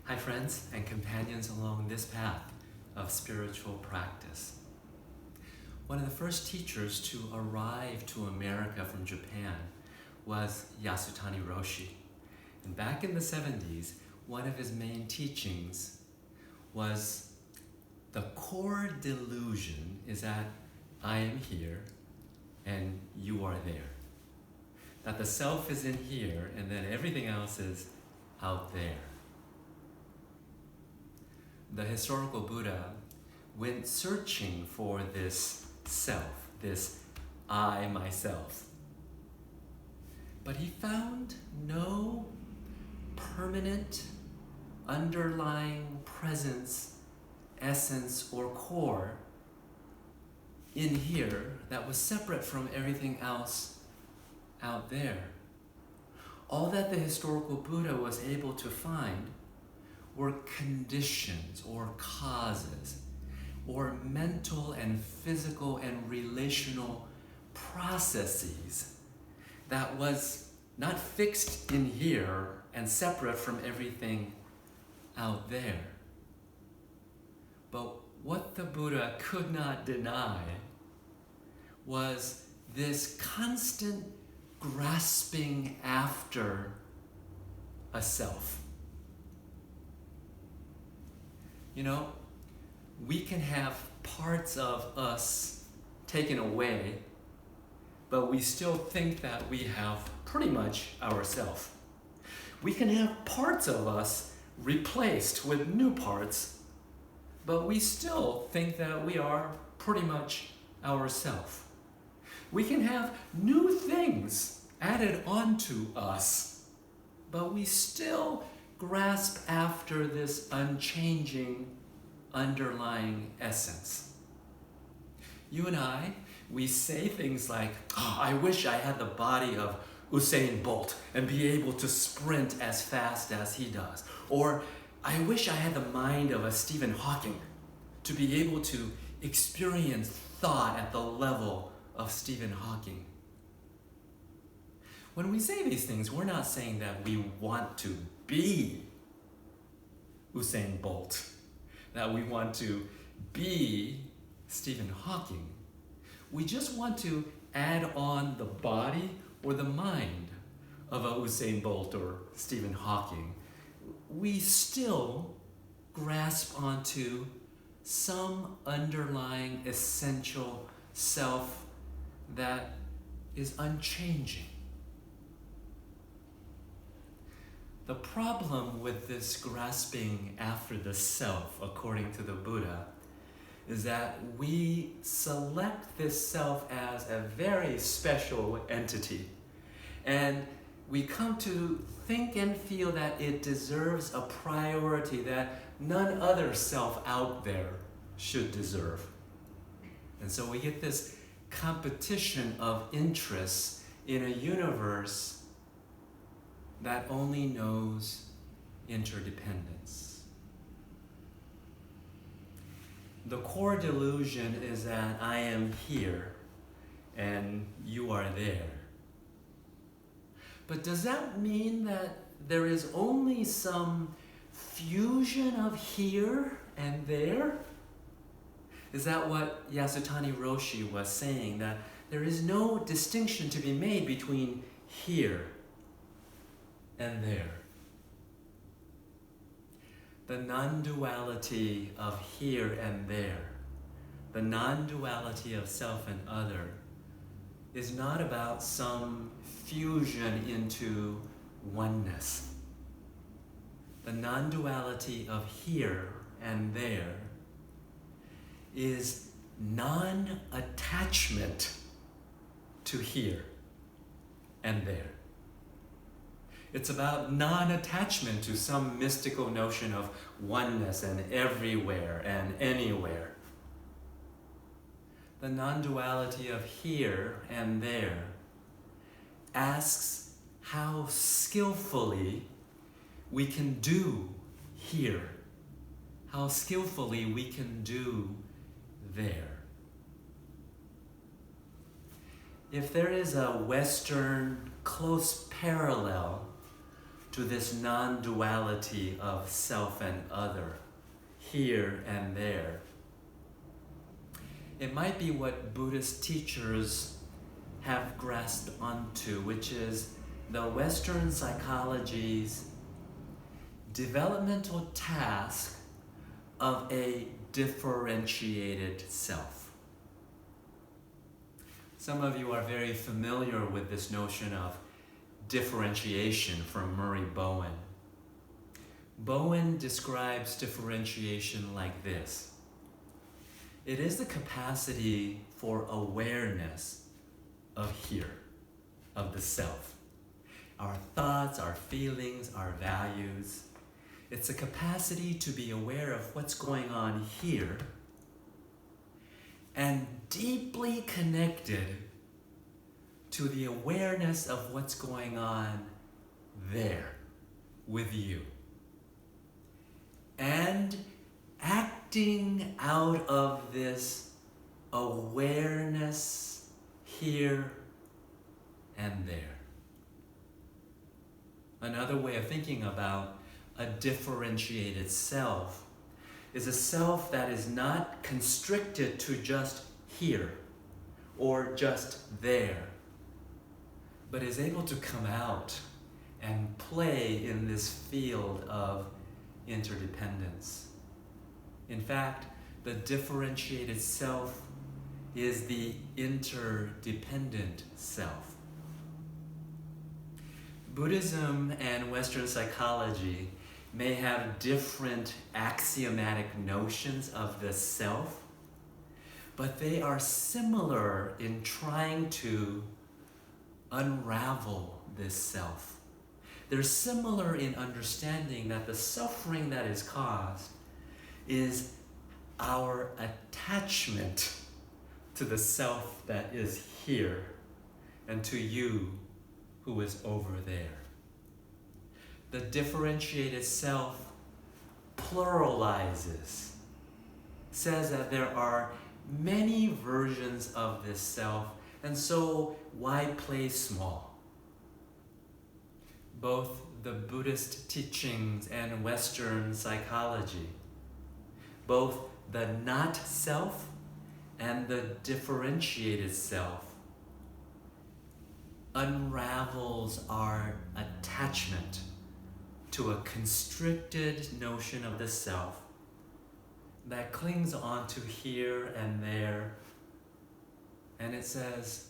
Hi friends and companions along this path of spiritual practice. One of the first teachers to arrive to America from Japan was Yasutani Roshi. And back in the 70s, one of his main teachings was the core delusion is that I am here and you are there. That the self is in here and then everything else is out there. The historical Buddha went searching for this self, this I, myself. But he found no permanent, underlying presence, essence, or core in here that was separate from everything else out there. All that the historical Buddha was able to find were conditions or causes or mental and physical and relational processes that was not fixed in here and separate from everything out there. But what the Buddha could not deny was this constant grasping after a self. You know, we can have parts of us taken away, but we still think that we have pretty much ourselves. We can have parts of us replaced with new parts, but we still think that we are pretty much ourselves. We can have new things added onto us, but we still grasp after this unchanging underlying essence. You and I, we say things like, oh, I wish I had the body of Usain Bolt and be able to sprint as fast as he does. Or, I wish I had the mind of a Stephen Hawking to be able to experience thought at the level of Stephen Hawking. When we say these things, we're not saying that we want to be Usain Bolt, that we want to be Stephen Hawking. We just want to add on the body or the mind of a Usain Bolt or Stephen Hawking. We still grasp onto some underlying essential self that is unchanging. The problem with this grasping after the self, according to the Buddha, is that we select this self as a very special entity. And we come to think and feel that it deserves a priority that none other self out there should deserve. And so we get this competition of interests in a universe that only knows interdependence. The core delusion is that I am here and you are there. But does that mean that there is only some fusion of here and there? Is that what Yasutani Roshi was saying, that there is no distinction to be made between here and there? The non-duality of here and there, the non-duality of self and other, is not about some fusion into oneness. The non-duality of here and there is non-attachment to here and there. It's about non-attachment to some mystical notion of oneness and everywhere and anywhere. The non-duality of here and there asks how skillfully we can do here, how skillfully we can do there. If there is a Western close parallel to this non-duality of self and other, here and there. It might be what Buddhist teachers have grasped onto, which is the Western psychology's developmental task of a differentiated self. Some of you are very familiar with this notion of differentiation from Murray Bowen. Bowen describes differentiation like this. It is the capacity for awareness of here, of the self. Our thoughts, our feelings, our values. It's a capacity to be aware of what's going on here and deeply connected to the awareness of what's going on there with you. And acting out of this awareness here and there. Another way of thinking about a differentiated self is a self that is not constricted to just here or just there, but is able to come out and play in this field of interdependence. In fact, the differentiated self is the interdependent self. Buddhism and Western psychology may have different axiomatic notions of the self, but they are similar in trying to unravel this self. They're similar in understanding that the suffering that is caused is our attachment to the self that is here and to you who is over there. The differentiated self pluralizes, says that there are many versions of this self, and so why play small? Both the Buddhist teachings and Western psychology, both the not self and the differentiated self, unravels our attachment to a constricted notion of the self that clings on to here and there. And it says,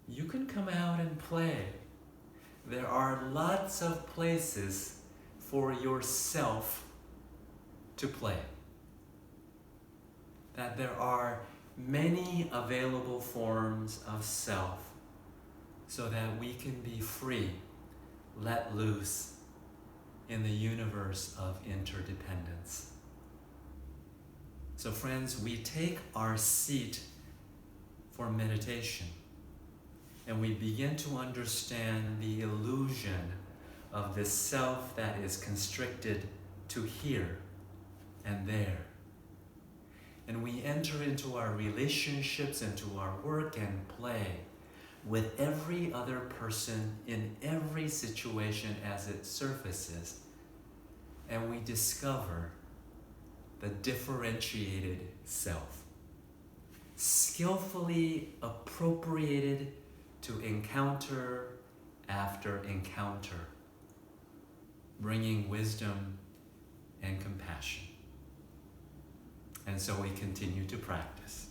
you can come out and play. There are lots of places for yourself to play. That there are many available forms of self so that we can be free, let loose in the universe of interdependence. So friends, we take our seat for meditation and we begin to understand the illusion of this self that is constricted to here and there. And we enter into our relationships, into our work and play with every other person in every situation as it surfaces. And we discover the differentiated self, skillfully appropriated to encounter after encounter, bringing wisdom and compassion. And so we continue to practice.